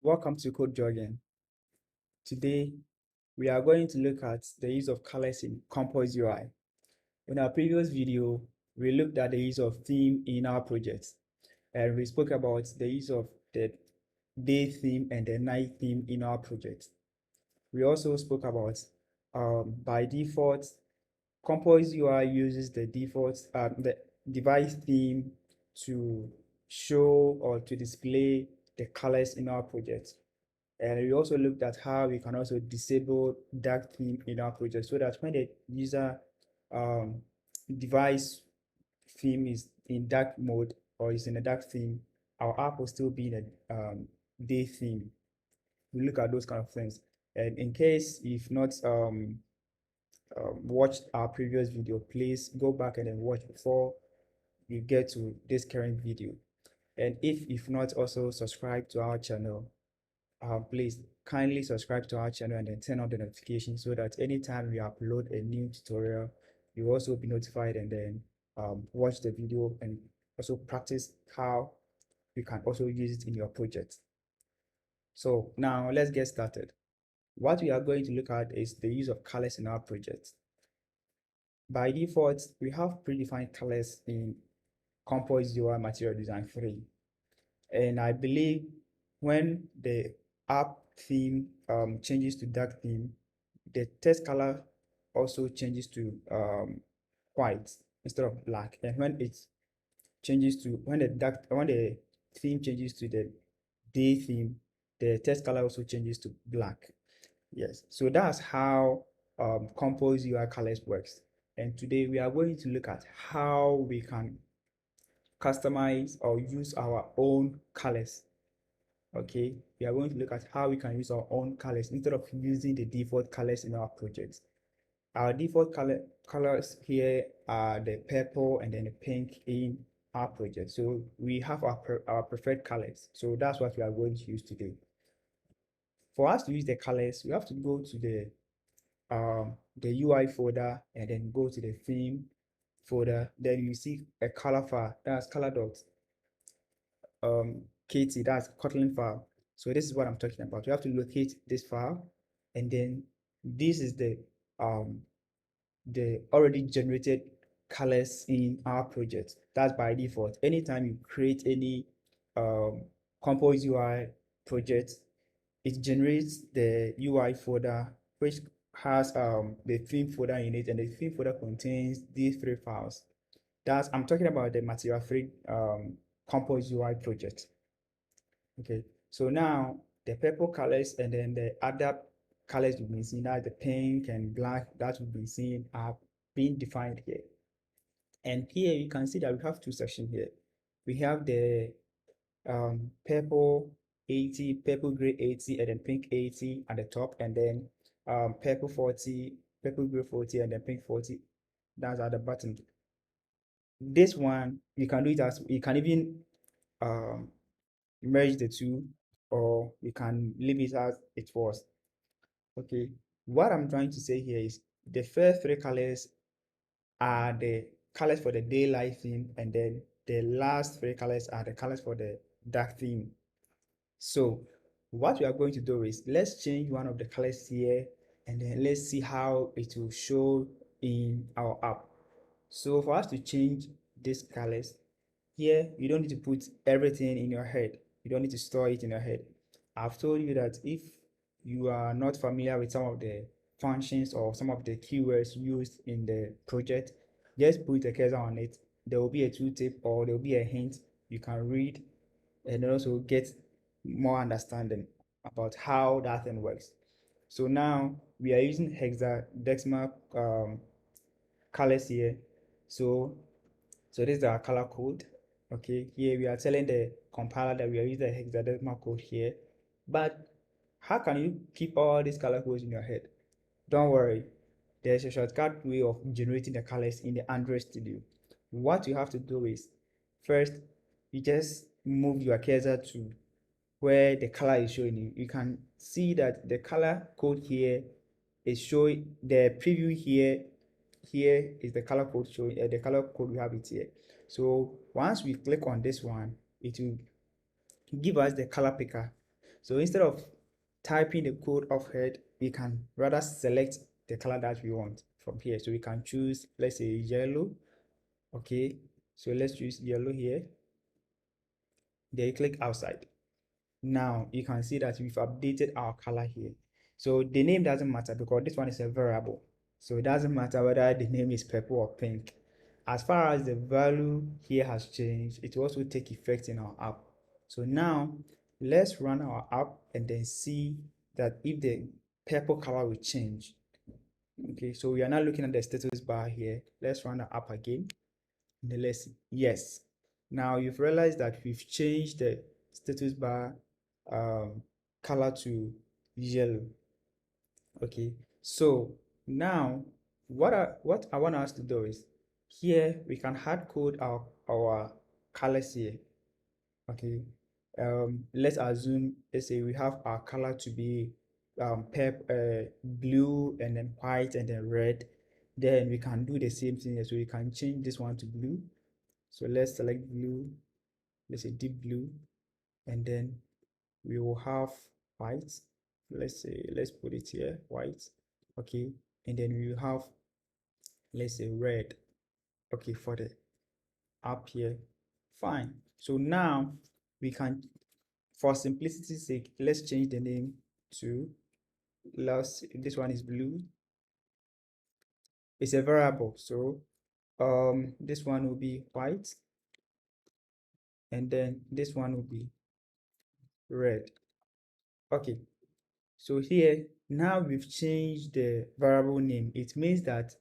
Welcome to Code Jogging. Today, we are going to look at the use of colors in Compose UI. In our previous video, we looked at the use of theme in our project, and we spoke about the use of the day theme and the night theme in our project. We also spoke about by default, Compose UI uses the default the device theme to show or to display the colors in our project. And we also looked at how we can also disable dark theme in our project so that when the user um, device theme is in dark mode or is in a dark theme, our app will still be in a day theme. We look at those kind of things. And in case if not watched our previous video, please go back and then watch before you get to this current video. And if not, also subscribe to our channel. Please kindly subscribe to our channel and then turn on the notification so that anytime we upload a new tutorial, you will also be notified and then watch the video and also practice how you can also use it in your project. So now let's get started. What we are going to look at is the use of colors in our project. By default, we have predefined colors in Compose UI Material Design 3. And I believe when the app theme changes to dark theme, the text color also changes to white instead of black. And when it changes to when the theme changes to the day theme, the text color also changes to black. Yes, so that's how Compose UI colors works. And today we are going to look at how we can customize or use our own colors. Okay, we are going to look at how we can use our own colors instead of using the default colors in our project. Our default colors here are the purple and then the pink in our project. So we have our preferred colors. So that's what we are going to use today. For us to use the colors, we have to go to the UI folder and then go to the theme folder. Then you see a color file, that's color dot KT, that's Kotlin file. So this is what I'm talking about. You have to locate this file, and then this is the already generated colors in our project. That's by default. Anytime you create any Compose UI project, it generates the UI folder which has the theme folder in it, and the theme folder contains these three files. That's I'm talking about the Material 3 Compose UI project. Okay, so now the purple colors and then the other colors we've been seeing, that the pink and black that we've been seeing, are being defined here. And here you can see that we have two sections here. We have the purple 80, purple gray 80, and then pink 80 at the top, and then purple 40, purple gray 40, and then pink 40. That's at the bottom. This one you can do it as you can even merge the two, or you can leave it as it was. Okay, what I'm trying to say here is the first three colors are the colors for the daylight theme, and then the last three colors are the colors for the dark theme. So what we are going to do is let's change one of the colors here, and then let's see how it will show in our app. So for us to change these colors here, you don't need to put everything in your head. You don't need to store it in your head. I've told you that if you are not familiar with some of the functions or some of the keywords used in the project, just put a cursor on it. There will be a tooltip or there will be a hint you can read and also get more understanding about how that thing works. So now we are using hexadecimal colors here. So this is our color code. Okay, here we are telling the compiler that we are using the hexadecimal code here. But how can you keep all these color codes in your head? Don't worry, there's a shortcut way of generating the colors in the Android Studio. What you have to do is, first, you just move your cursor to where the color is showing you. You can see that the color code here is showing the preview here. Here is the color code showing the color code, we have it here. So once we click on this one, it will give us the color picker. So instead of typing the code off head, we can rather select the color that we want from here. So we can choose, let's say, yellow. Okay, so let's choose yellow here. Then you click outside. Now you can see that we've updated our color here. So the name doesn't matter because this one is a variable. So it doesn't matter whether the name is purple or pink. As far as the value here has changed, it will also take effect in our app. So now let's run our app and then see that if the purple color will change. Okay, so we are now looking at the status bar here. Let's run the app again. And then let's see. Yes. Now you've realized that we've changed the status bar color to yellow. Okay, so now what I want us to do is here we can hard code our colors here. Okay, let's assume, let's say we have our color to be blue and then white and then red. Then we can do the same thing here. So we can change this one to blue. So let's select blue, let's say deep blue, and then we will have white. Let's say, let's put it here, white. Okay, and then we will have, let's say, red. Okay, for the up here. Fine. So now we can, for simplicity's sake, let's change the name to, this one is blue. It's a variable, so this one will be white, and then this one will be red. Okay, so here now we've changed the variable name. It means that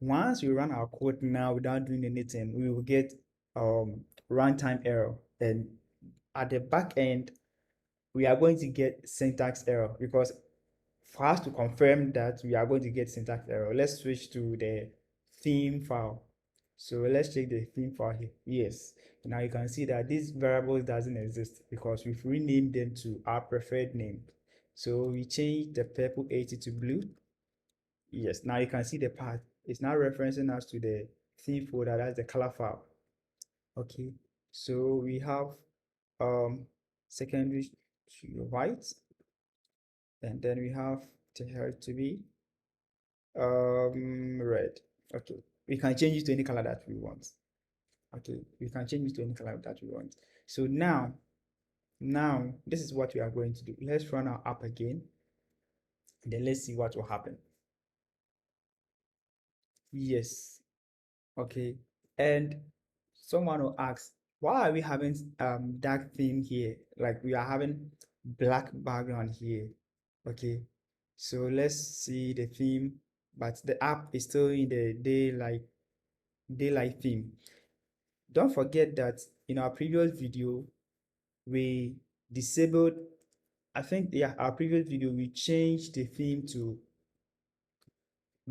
once we run our code now without doing anything, we will get runtime error, and at the back end we are going to get syntax error, because for us to confirm that we are going to get syntax error, let's switch to the theme file. So let's check the theme file here. Yes, now you can see that this variable doesn't exist because we've renamed them to our preferred name. So we changed the purple 80 to blue. Yes, now you can see the path. It's now referencing us to the theme folder, that's the color file. Okay, so we have secondary to white, and then we have the hair to be red. Okay, we can change it to any color that we want. Okay, we can change it to any color that we want. So now this is what we are going to do. Let's run our app again, and then let's see what will happen. Yes. Okay, and someone will ask, why are we having dark theme here? Like we are having black background here. Okay, so let's see the theme, but the app is still in the daylight theme. Don't forget that in our previous video we disabled, I think, yeah, our previous video we changed the theme to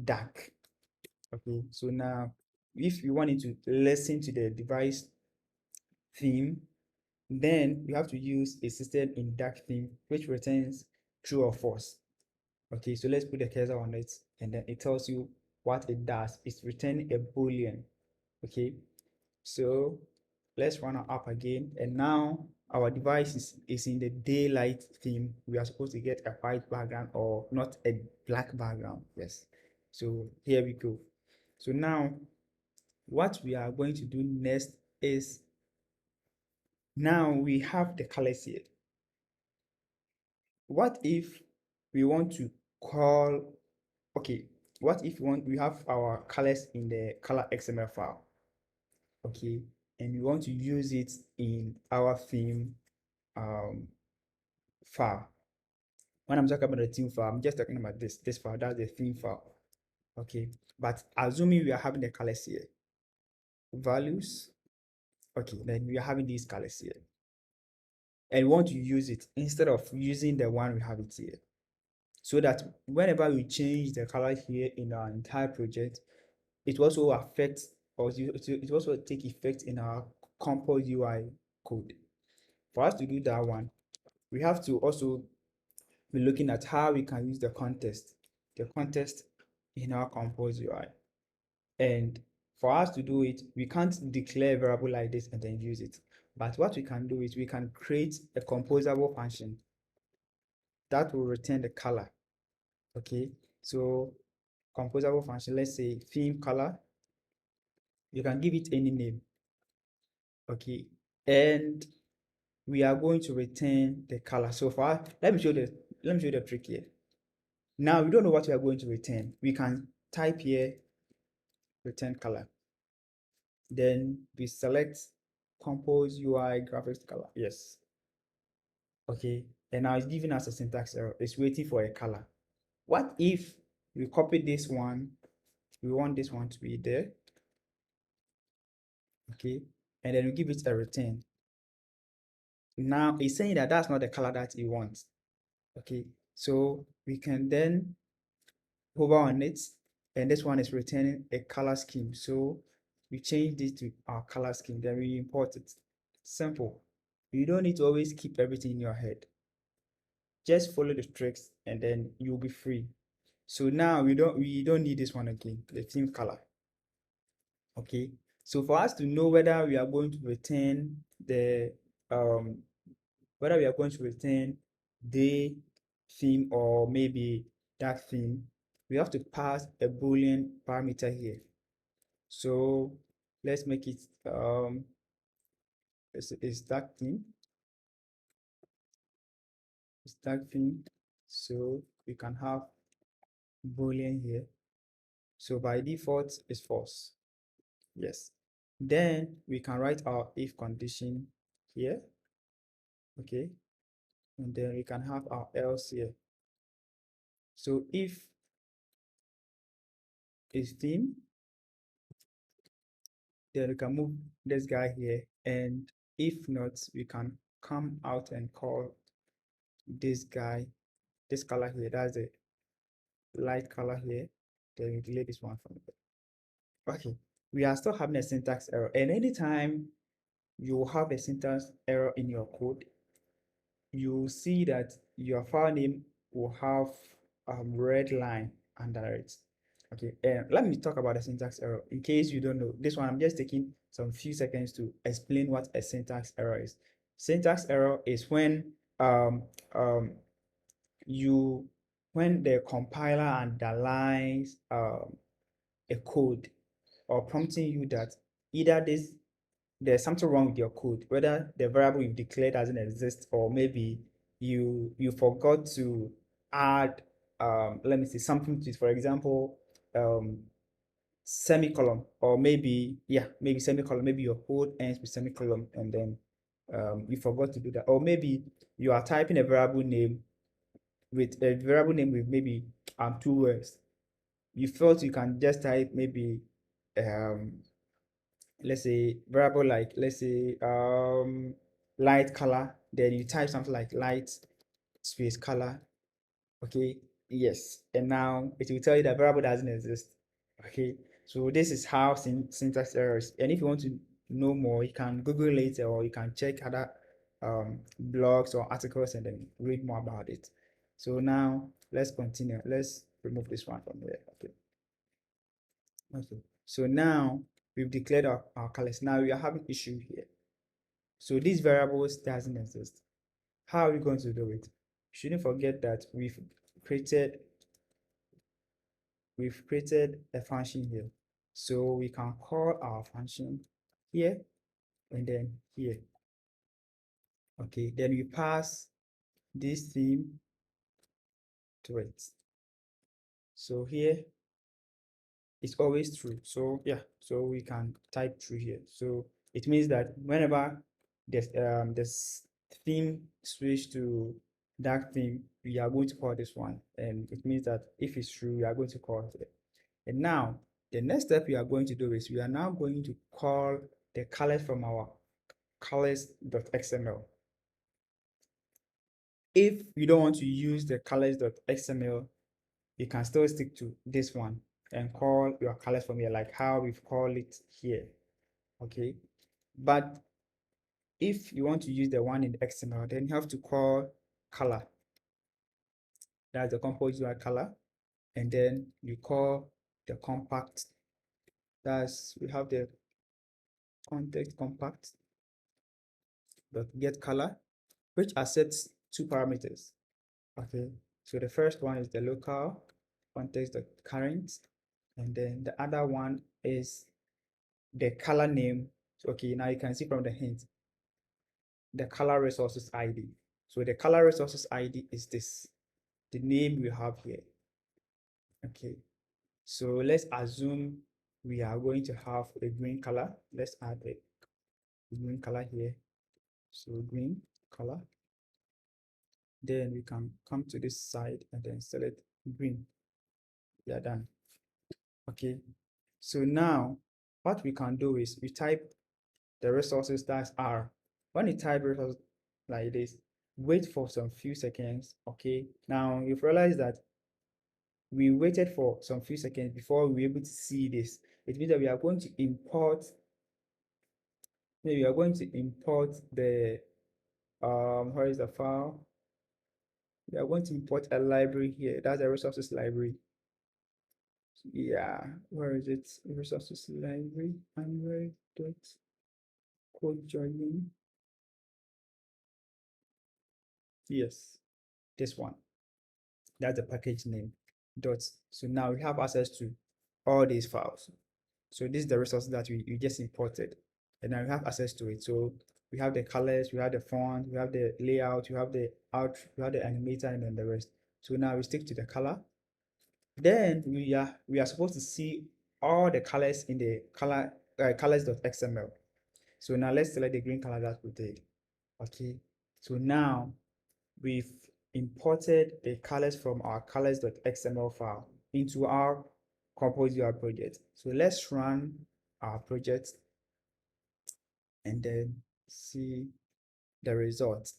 dark. Okay, so now if you wanted to listen to the device theme, then you have to use a system in dark theme which returns true or false. Okay, so let's put the cursor on it, and then it tells you what it does. It's returning a boolean. Okay, so let's run our app again, and now our device is in the daylight theme. We are supposed to get a white background or not a black background. Yes, so here we go. So now what we are going to do next is, now we have the colors here. What if we want to call, okay, what if we have our colors in the color XML file, okay, and we want to use it in our theme file. When I'm talking about the theme file, I'm just talking about this file, that's the theme file. Okay, but assuming we are having the colors here, values, okay, then we are having these colors here, and we want to use it instead of using the one we have it here, so that whenever we change the color here in our entire project, it also affects, or it also take effect in our compose UI code. For us to do that one, we have to also be looking at how we can use the context in our compose UI. And for us to do it, we can't declare a variable like this and then use it. But what we can do is we can create a composable function. that will return the color. Okay, so composable function, let's say theme color, you can give it any name. Okay, and we are going to return the color. So far, let me show the trick here. Now we don't know what we are going to return. We can type here return color. Then we select compose UI graphics color. Yes. Okay. And now it's giving us a syntax error. It's waiting for a color. What if we copy this one? We want this one to be there. Okay. And then we give it a return. Now it's saying that that's not the color that it wants. Okay. So we can then hover on it, and this one is returning a color scheme. So we change this to our color scheme, then we import it. Simple. You don't need to always keep everything in your head. Just follow the tricks and then you'll be free. So now we don't need this one again, the theme color. Okay. So for us to know whether we are going to return the whether we are going to return day theme or maybe dark theme, we have to pass a boolean parameter here. So let's make it it's dark theme. It's dark theme. So we can have boolean here. So by default it's false. Yes. Then we can write our if condition here. Okay. And then we can have our else here. So if is theme, then we can move this guy here, and if not, we can come out and call this guy, this color here, that's the light color here, then we delete this one from there. Okay, we are still having a syntax error, and anytime you have a syntax error in your code, you see that your file name will have a red line under it. Okay, and let me talk about the syntax error in case you don't know. This one, I'm just taking some few seconds to explain what a syntax error is. Syntax error is when you when the compiler underlines a code or prompting you that either there's something wrong with your code, whether the variable you've declared doesn't exist, or maybe you forgot to add let me see something to it. For example, semicolon, or maybe maybe semicolon, maybe your code ends with semicolon and then you forgot to do that, or maybe you are typing a variable name with maybe 2 words. You felt you can just type maybe let's say variable like, let's say light color, then you type something like light space color. Okay, yes, and now it will tell you that variable doesn't exist. Okay, so this is how syntax errors. And if you want to know more, you can Google later, or you can check other blogs or articles and then read more about it. So now let's continue. Let's remove this one from here. Okay, so now we've declared our colors. Now we are having issue here. So these variables doesn't exist. How are we going to do it? You shouldn't forget that created we've created a function here. So we can call our function here and then here. Okay, then we pass this theme to it. So here it's always true. So yeah, so we can type true here. So it means that whenever this theme switch to dark theme, we are going to call this one, and it means that if it's true, we are going to call it. And now the next step we are going to do is we are now going to call the colors from our colors.xml. If you don't want to use the colors.xml, you can still stick to this one and call your colors from here, like how we've called it here. Okay, but if you want to use the one in XML, then you have to call color. That's the compose UI color, and then you call the compact. That's we have the context compact dot get color, which accepts two parameters. Okay, so the first one is the local context the current, and then the other one is the color name. So, okay, now you can see from the hint the color resources ID. So the color resources ID is this, the name we have here. Okay, so let's assume we are going to have a green color. Let's add a green color here. So green color. Then we can come to this side and then select green. We are done. Okay, so now what we can do is we type the resources that's R. When you type resources like this, wait for some few seconds. Okay, now you've realized that we waited for some few seconds before we were able to see this. It means that we are going to import, maybe we are going to import the where is the file? We are going to import a library here. That's a resources library. Yeah, where is it? Resources library, Android dot code joining. Yes, this one. That's the package name. Dot. So now we have access to all these files. So this is the resource that we just imported, and now we have access to it. So we have the colors, we have the font, we have the layout, we have the out, we have the animator, and then the rest. So now we stick to the color. Then we are supposed to see all the colors in the colors.xml. So now let's select the green color that we did. Okay. So now we've imported the colors from our colors.xml file into our compose UI project. So let's run our project and then see the results.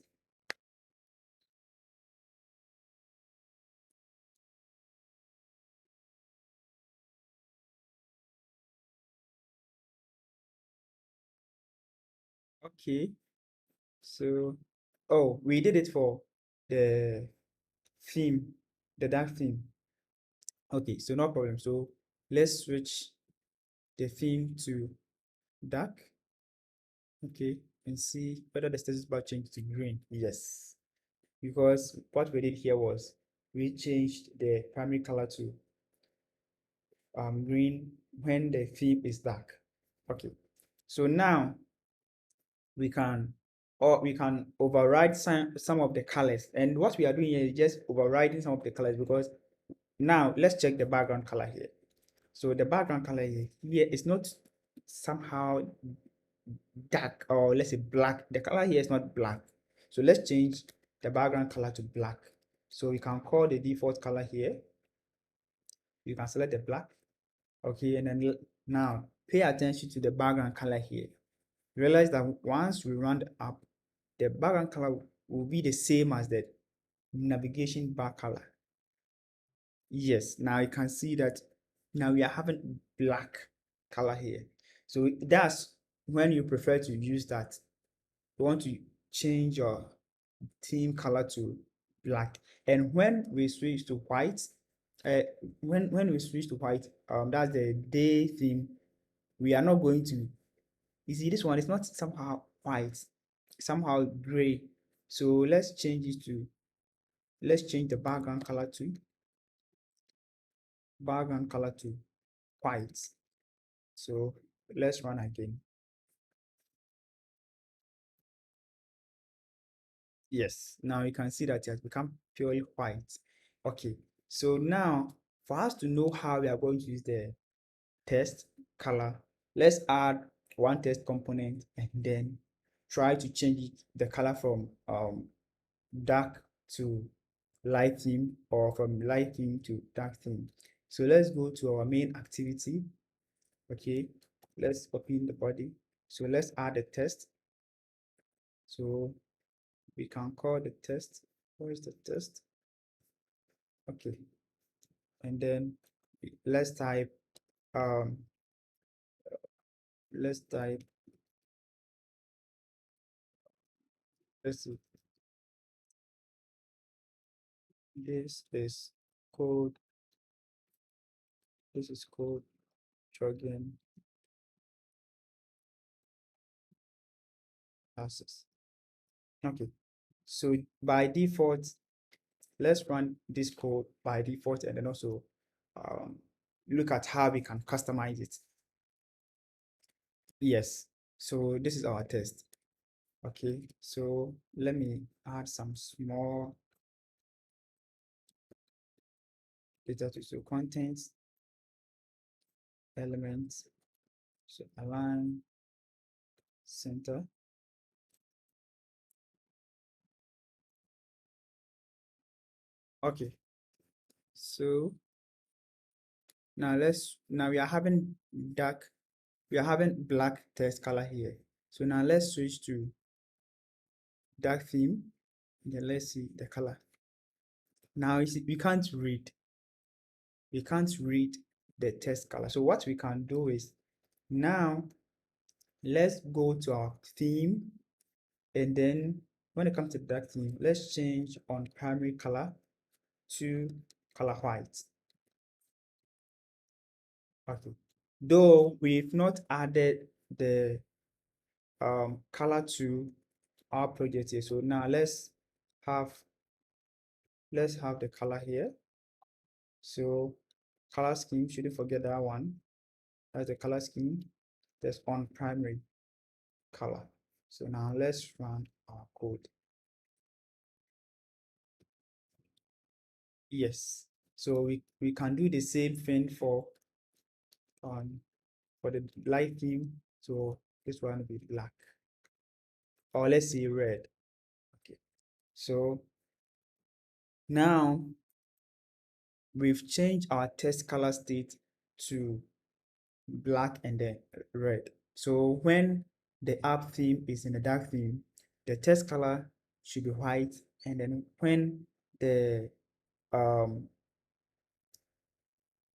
Okay, so oh, we did it for the theme, the dark theme. Okay, so no problem. So let's switch the theme to dark. Okay, and see whether the status bar changed to green. Yes, because what we did here was we changed the primary color to green when the theme is dark. Okay, so now we can override some of the colors, and what we are doing here is just overriding some of the colors, because now let's check the background color here. So the background color here is not somehow dark, or let's say black. The color here is not black, so let's change the background color to black. So we can call the default color here, you can select the black. Okay, and then now pay attention to the background color here. Realize that once we round up, the background color will be the same as the navigation bar color. Yes, now you can see that now we are having black color here. So that's when you prefer to use that. You want to change your theme color to black. And when we switch to white, uh, when we switch to white, that's the day theme. We are not going to, you see, this one is not somehow white, somehow gray. So let's change the background color to white. So let's run again. Yes, now you can see that it has become purely white. Okay, so now for us to know how we are going to use the test color, let's add one test component and then try to change the color from dark to light theme, or from light theme to dark theme. So let's go to our main activity. Okay, let's open the body. So let's add a test. So we can call the test. Where is the test? Okay, and then let's type um let's type let's see, this is code this is code jargon access. Okay, so by default let's run this code by default and then also look at how we can customize it. Yes, so this is our test. Okay, so let me add some small data to so contents, elements, so align, center. Okay, so now we are having black text color here. So now let's switch to dark theme. And then let's see the color. Now you see we can't read the text color. So what we can do is now let's go to our theme, and then when it comes to dark theme, let's change on primary color to color white. Okay, though we've not added the color to our project here, so now have the color here. So color scheme, shouldn't forget that one. That's the color scheme that's on primary color. So now let's run our code. Yes, so we can do the same thing for the light theme. So this one will be black, or let's say red. Okay, so now we've changed our text color state to black and then red. So when the app theme is in the dark theme, the text color should be white, and then when the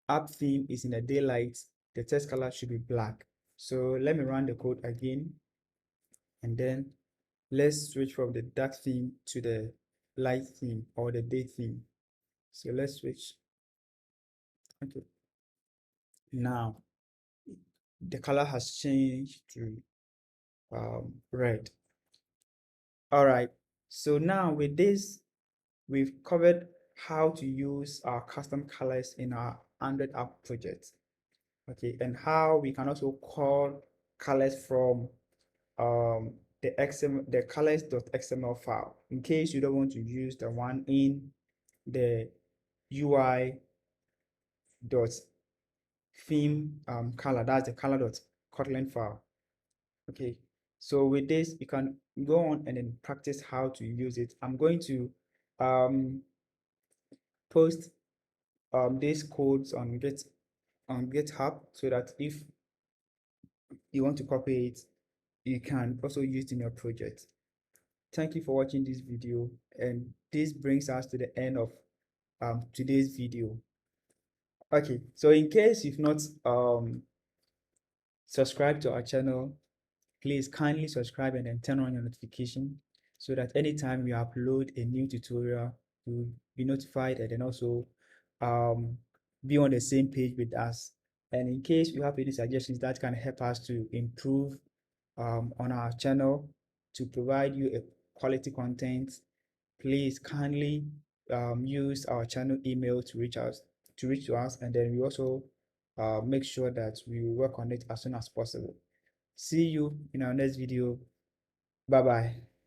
app theme is in the daylight, the text color should be black. So let me run the code again, and then let's switch from the dark theme to the light theme or the day theme. So let's switch. Okay, now the color has changed to red. All right, so now with this, we've covered how to use our custom colors in our Android app project. Okay, and how we can also call colors from the colors.xml file in case you don't want to use the one in the UI dot theme color. That's the color.kotlin file. Okay, so with this you can go on and then practice how to use it. I'm going to post these codes on GitHub, so that if you want to copy it, you can also use it in your project. Thank you for watching this video, and this brings us to the end of today's video. Okay, so in case you've not subscribed to our channel, please kindly subscribe and then turn on your notification, so that anytime we upload a new tutorial, you'll be notified and then also be on the same page with us. And in case you have any suggestions that can help us to improve on our channel, to provide you a quality content, please kindly use our channel email to reach to us, and then we also make sure that we work on it as soon as possible. See you in our next video. Bye bye.